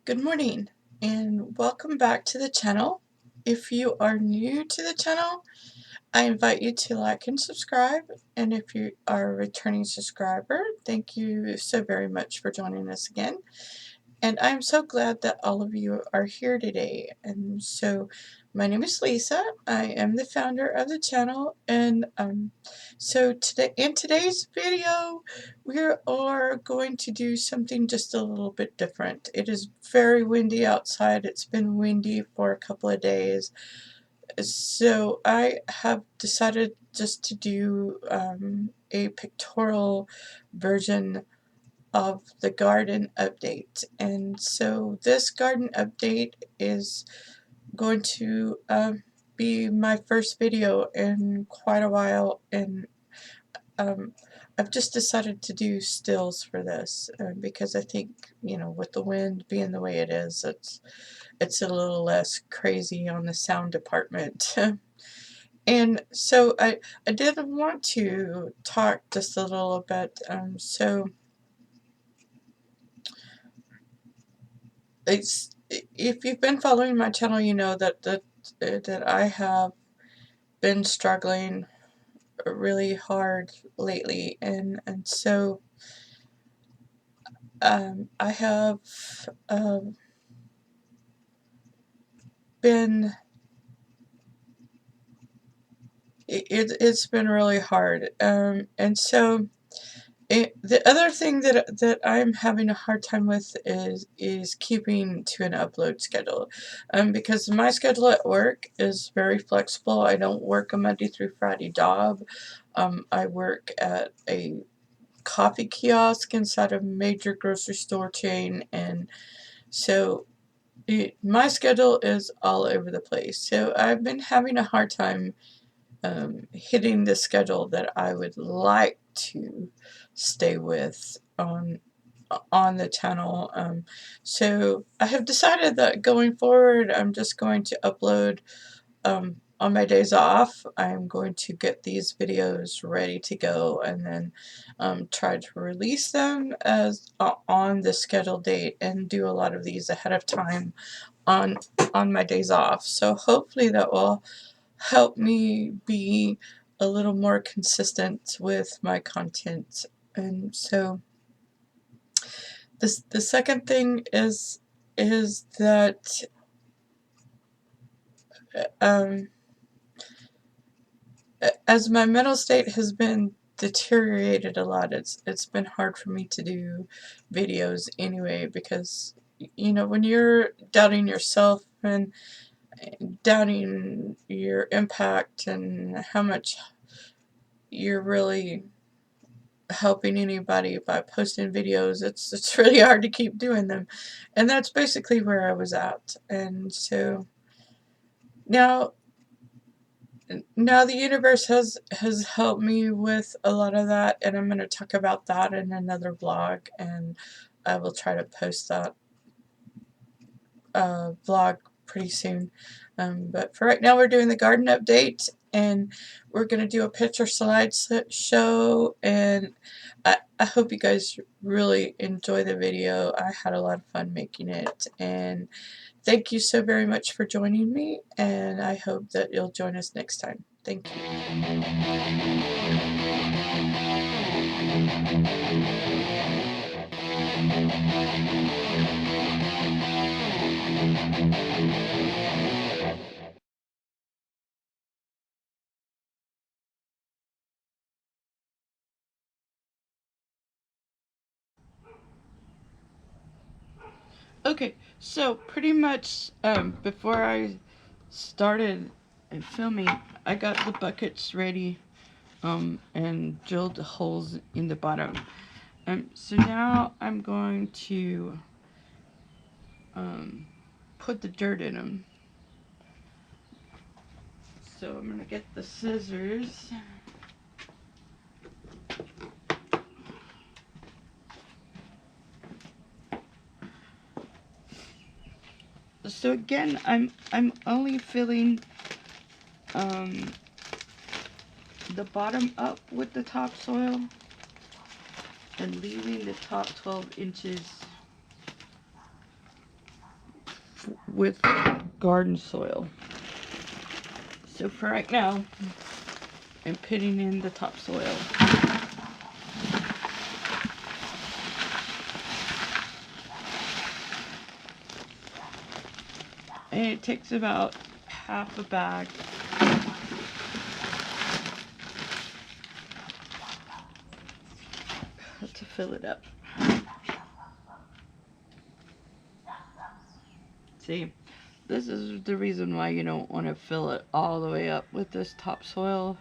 Good morning and welcome back to the channel. If you are new to the channel, I invite you to like and subscribe, and if you are a returning subscriber, thank you so very much for joining us again. And I'm so glad that all of you are here today. And so my name is Lisa. I am the founder of the channel, and so today in today's video we are going to do something just a little bit different. It is very windy outside. It's been windy for a couple of days. So I have decided just to do a pictorial version of the garden update. And so this garden update is going to be my first video in quite a while, and I've just decided to do stills for this because I think, with the wind being the way it is, it's a little less crazy on the sound department. And so I did want to talk just a little bit. So if you've been following my channel, you know that I have been struggling really hard lately, and so I have been it's been really hard, and so the other thing that I'm having a hard time with is keeping to an upload schedule, because my schedule at work is very flexible. I don't work a Monday through Friday job. I work at a coffee kiosk inside a major grocery store chain, and so my schedule is all over the place. So I've been having a hard time hitting the schedule that I would like to stay with on the channel. So I have decided that going forward, I'm just going to upload on my days off. I'm going to get these videos ready to go, and then try to release them as on the scheduled date, and do a lot of these ahead of time on my days off. So hopefully that will help me be a little more consistent with my content. And so the second thing is that um, as my mental state has been deteriorated a lot, it's been hard for me to do videos anyway, because when you're doubting yourself and doubting your impact and how much you're really helping anybody by posting videos, it's really hard to keep doing them. And that's basically where I was at. And so now the universe has helped me with a lot of that, and I'm going to talk about that in another vlog, and I will try to post that vlog pretty soon. But for right now, we're doing the garden update, and we're going to do a picture slideshow, and I hope you guys really enjoy the video. I had a lot of fun making it, and thank you so very much for joining me, and I hope that you'll join us next time. Thank you. Okay, so pretty much before I started filming, I got the buckets ready and drilled the holes in the bottom. So now I'm going to put the dirt in them. So I'm going to get the scissors. So again, I'm only filling the bottom up with the topsoil and leaving the top 12 inches with garden soil. So for right now, I'm putting in the topsoil. And it takes about half a bag to fill it up. See, this is the reason why you don't want to fill it all the way up with this topsoil.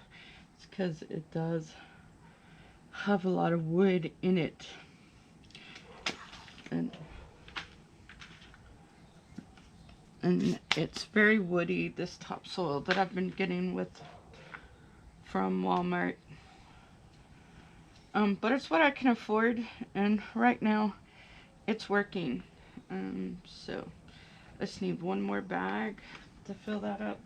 It's because it does have a lot of wood in it. And it's very woody, this topsoil that I've been getting from Walmart. But it's what I can afford, and right now it's working. So I just need one more bag to fill that up.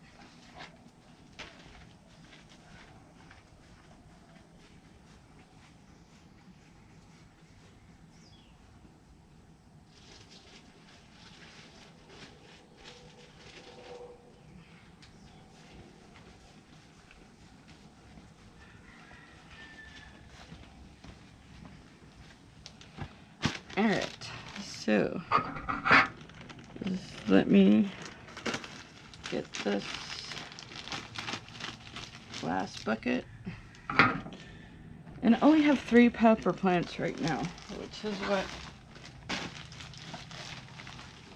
Alright, so just let me get this last bucket. And I only have 3 pepper plants right now, which is what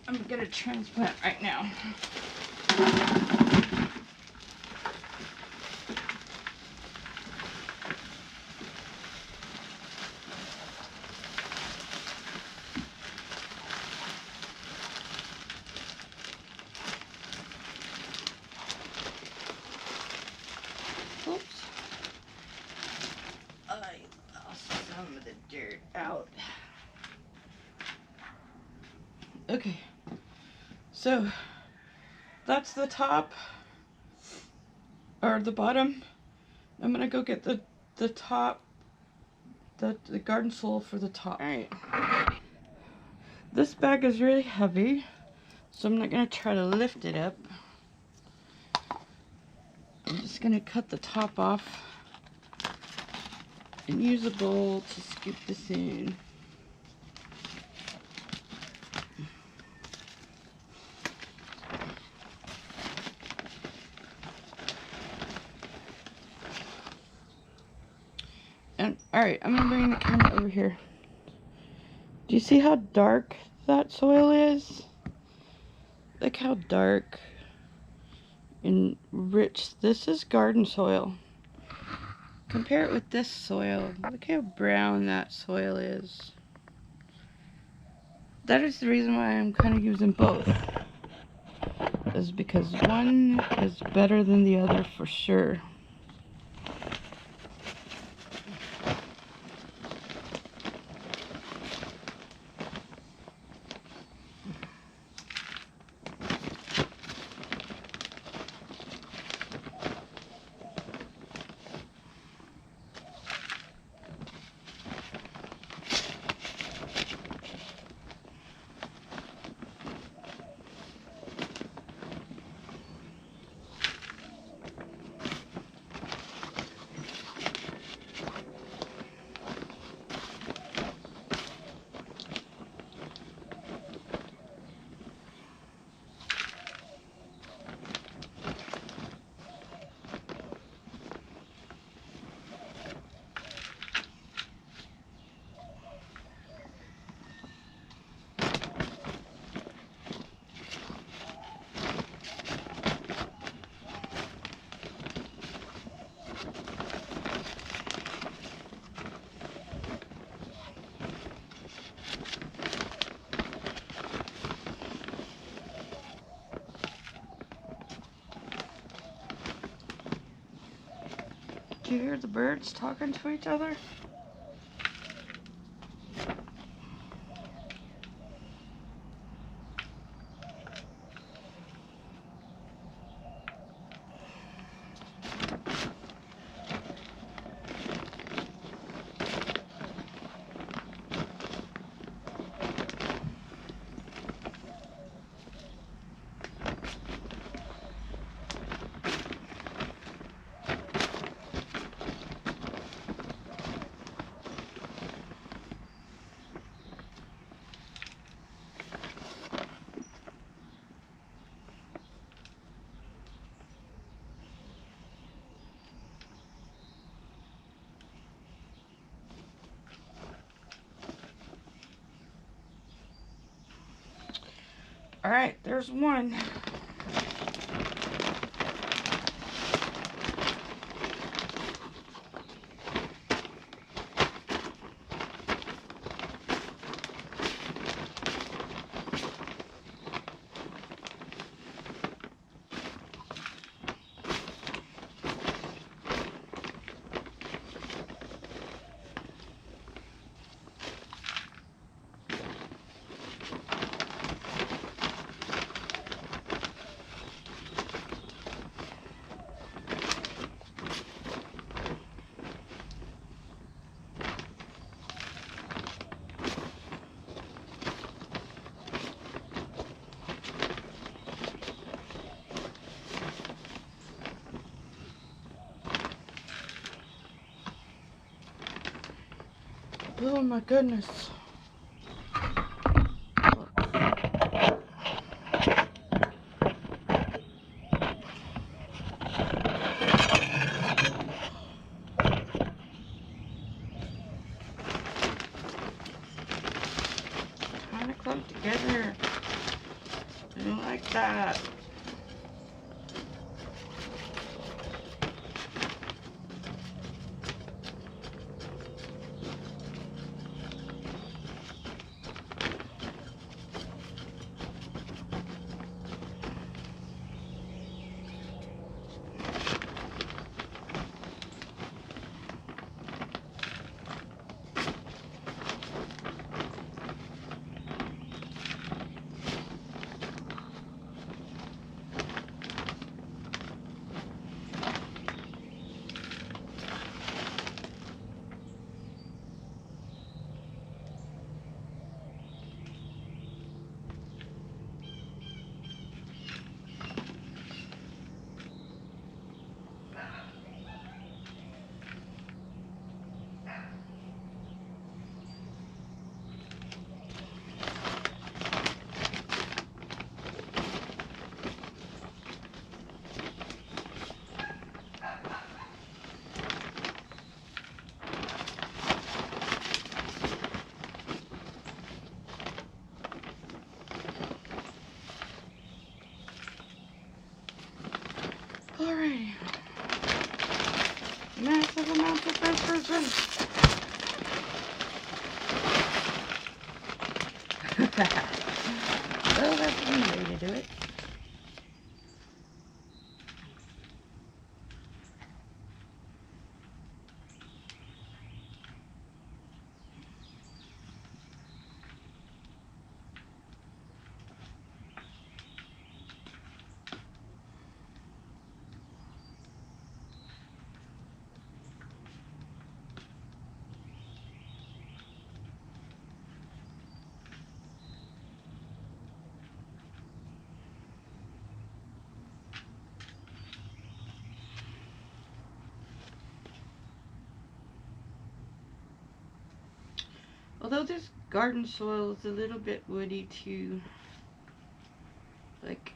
I'm gonna transplant right now. Oops. I lost some of the dirt out. Okay, so that's the top, or the bottom. I'm gonna go get the top, the garden soil for the top. Alright. This bag is really heavy, so I'm not gonna try to lift it up. I'm just gonna cut the top off and use a bowl to scoop this in. And alright, I'm gonna bring the camera over here. Do you see how dark that soil is? Look how dark and rich. This is garden soil. Compare it with this soil. Look how brown that soil is. That is the reason why I'm kind of using both. Is because one is better than the other for sure. Do you hear the birds talking to each other? Alright, there's one. Oh my goodness. Kind of clumped together. I don't like that. Alrighty. Massive amounts of peppers. Well, that's one way to do it. Although this garden soil is a little bit woody too, like,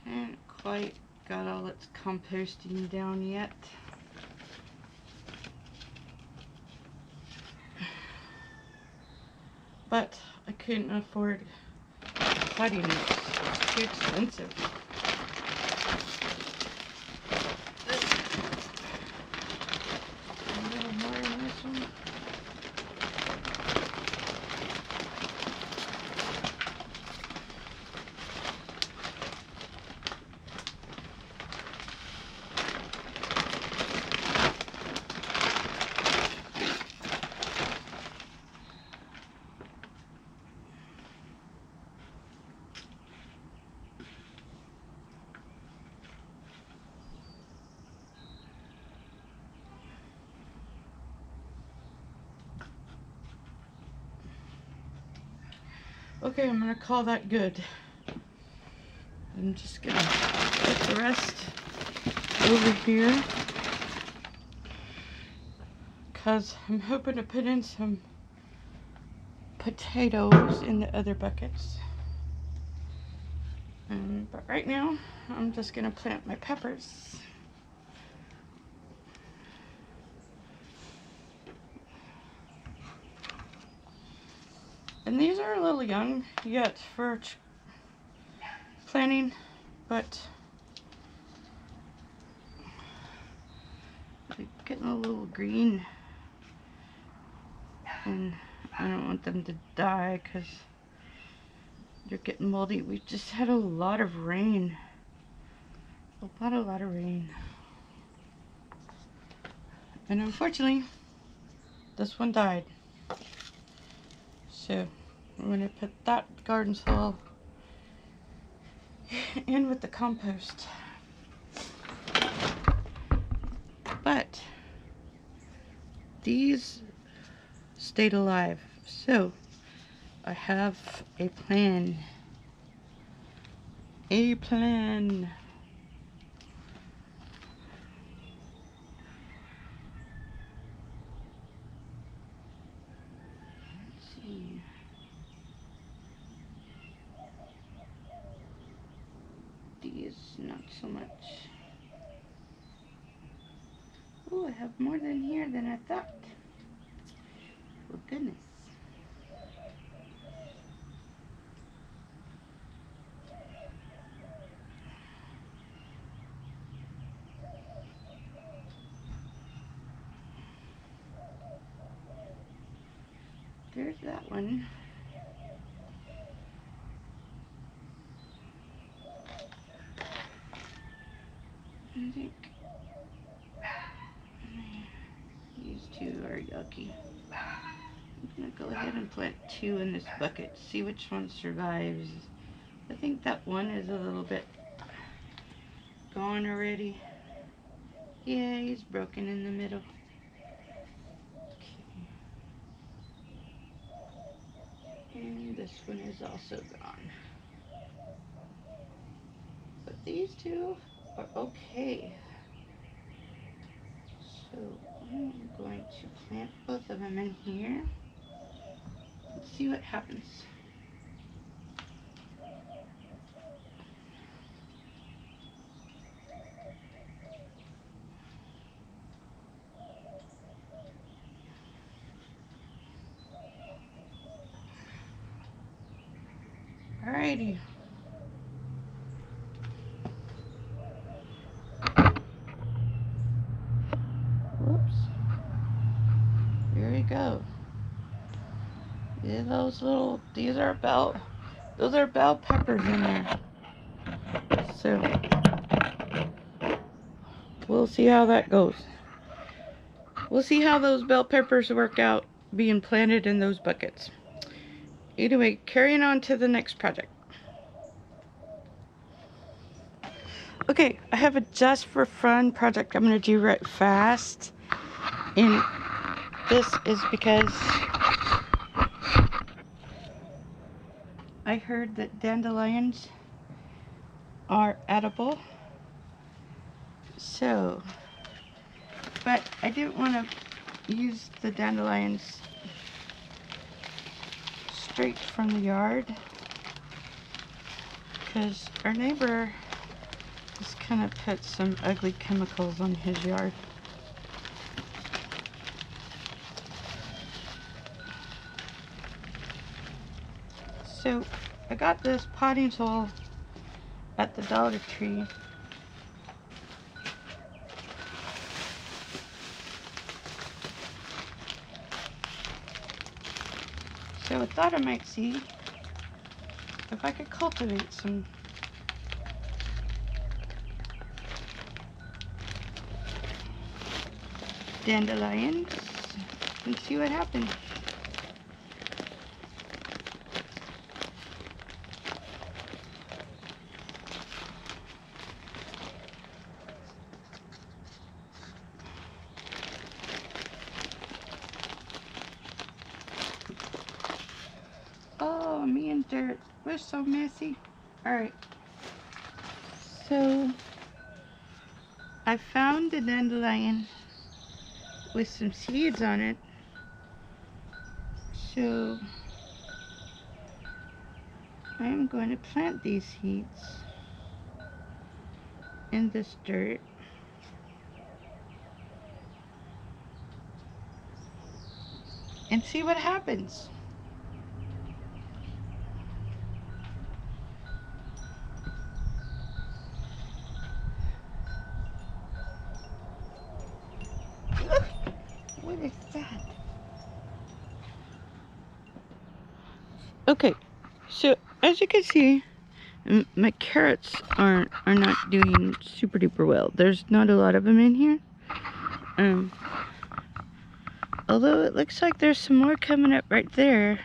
I haven't quite got all its composting down yet. But I couldn't afford cutting it. It's too expensive. A little more in this one. Okay, I'm gonna call that good. I'm just gonna put the rest over here, because I'm hoping to put in some potatoes in the other buckets. But right now, I'm just gonna plant my peppers. And these are a little young yet for planting, but they're getting a little green, and I don't want them to die because they're getting moldy. We've just had a lot of rain. A lot of rain. And unfortunately, this one died. So I'm going to put that garden soil in with the compost. But these stayed alive. So I have a plan. A plan. Let's see. These, not so much. Oh, I have more than here than I thought. Oh, goodness. There's that one. I think these two are yucky. I'm gonna go ahead and plant two in this bucket, see which one survives. I think that one is a little bit gone already. Yeah, he's broken in the middle. Okay. And this one is also gone. But these two are okay. So I'm going to plant both of them in here and see what happens. Alrighty. Whoops. Here we go. Yeah, those are bell peppers in there. So we'll see how that goes. We'll see how those bell peppers work out being planted in those buckets. Anyway, carrying on to the next project. Okay, I have a just for fun project I'm going to do right fast. And this is because I heard that dandelions are edible. So, but I didn't want to use the dandelions straight from the yard because our neighbor just kind of put some ugly chemicals on his yard. So I got this potting soil at the Dollar Tree. So I thought I might see if I could cultivate some dandelions and see what happens. Oh, me and dirt. We're so messy. Alright. So I found a dandelion with some seeds on it. So I'm going to plant these seeds in this dirt. And see what happens. Okay, so as you can see, my carrots are not doing super duper well. There's not a lot of them in here. Although it looks like there's some more coming up right there.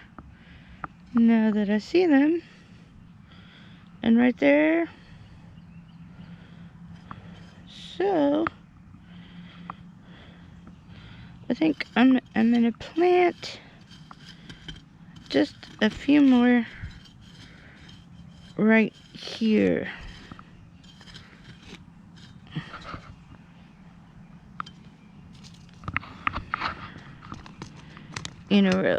Now that I see them. And right there. So I think I'm gonna plant just a few more right here. In a row.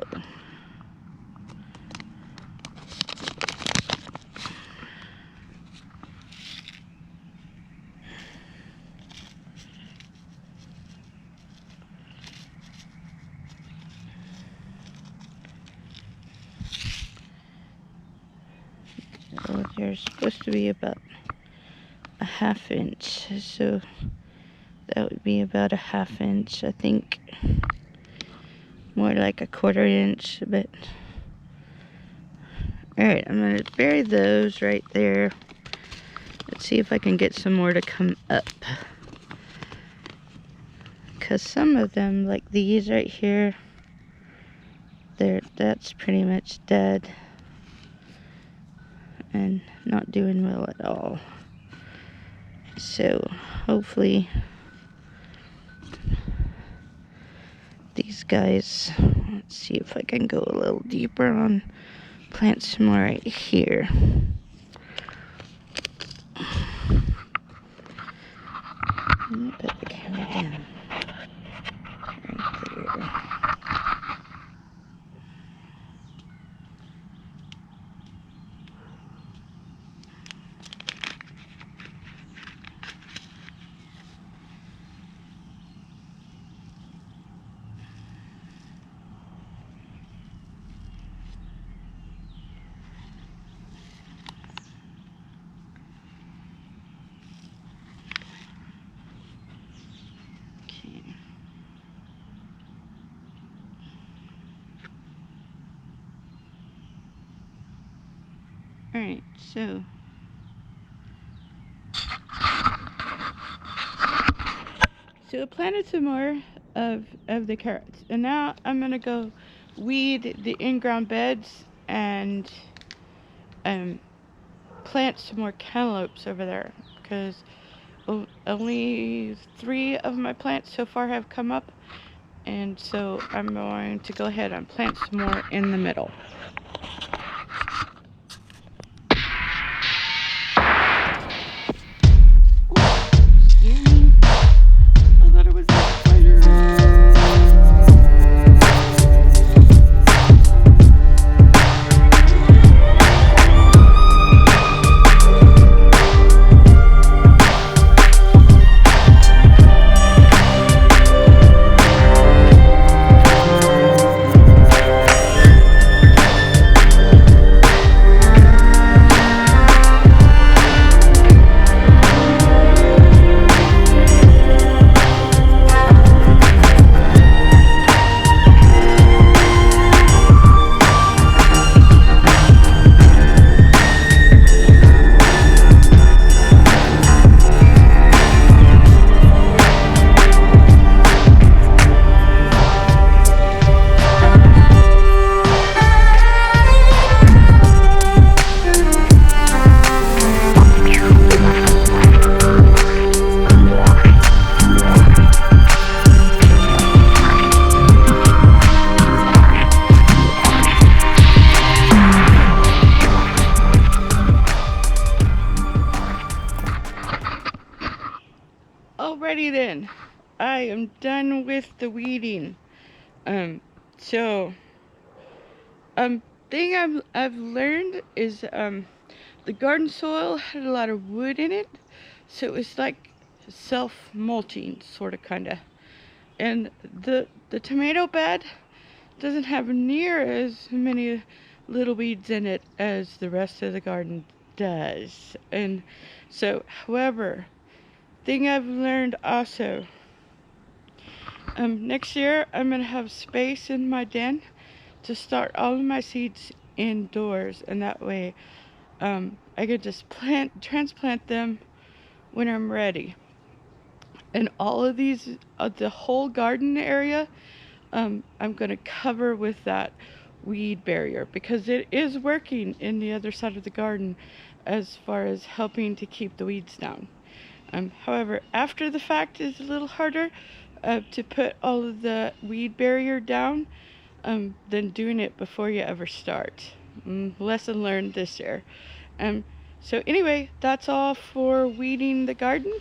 So they're supposed to be about a ½ inch, so that would be about a ½ inch, I think. More like a ½ inch, but alright, I'm gonna bury those right there. Let's see if I can get some more to come up. Because some of them, like these right here, that's pretty much dead and not doing well at all. So hopefully these guys, let's see if I can go a little deeper on, plant some more right here. Let me put the camera down right there. Alright, so I planted some more of the carrots, and now I'm gonna go weed the in-ground beds and plant some more cantaloupes over there, because only 3 of my plants so far have come up, and so I'm going to go ahead and plant some more in the middle. Alrighty then, I am done with the weeding. So thing I've learned is the garden soil had a lot of wood in it, so it's like self-mulching, sort of, kinda. And the tomato bed doesn't have near as many little weeds in it as the rest of the garden does. And so, however, thing I've learned also, next year I'm gonna have space in my den to start all of my seeds indoors, and that way I could just transplant them when I'm ready. And all of these, the whole garden area, I'm going to cover with that weed barrier because it is working in the other side of the garden as far as helping to keep the weeds down. However, after the fact is a little harder to put all of the weed barrier down than doing it before you ever start. Lesson learned this year. Um, so anyway, that's all for weeding the garden.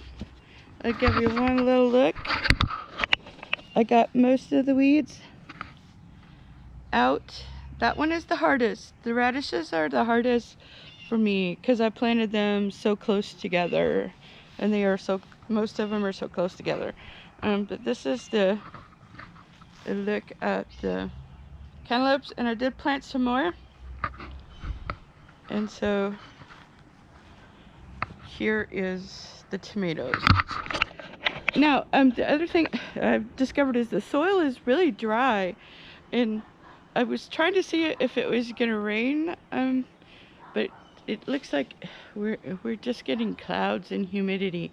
I'll give you one little look. I got most of the weeds out. That one is the hardest. The radishes are the hardest for me because I planted them so close together, and most of them are so close together. But this is the look at the cantaloupes, and I did plant some more. And so here is the tomatoes. Now, the other thing I've discovered is the soil is really dry, and I was trying to see if it was gonna rain, but it looks like we're just getting clouds and humidity,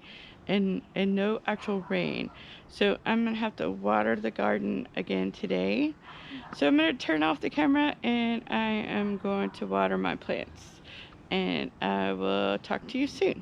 and no actual rain. So I'm gonna have to water the garden again today. So I'm gonna turn off the camera and I am going to water my plants, and I will talk to you soon.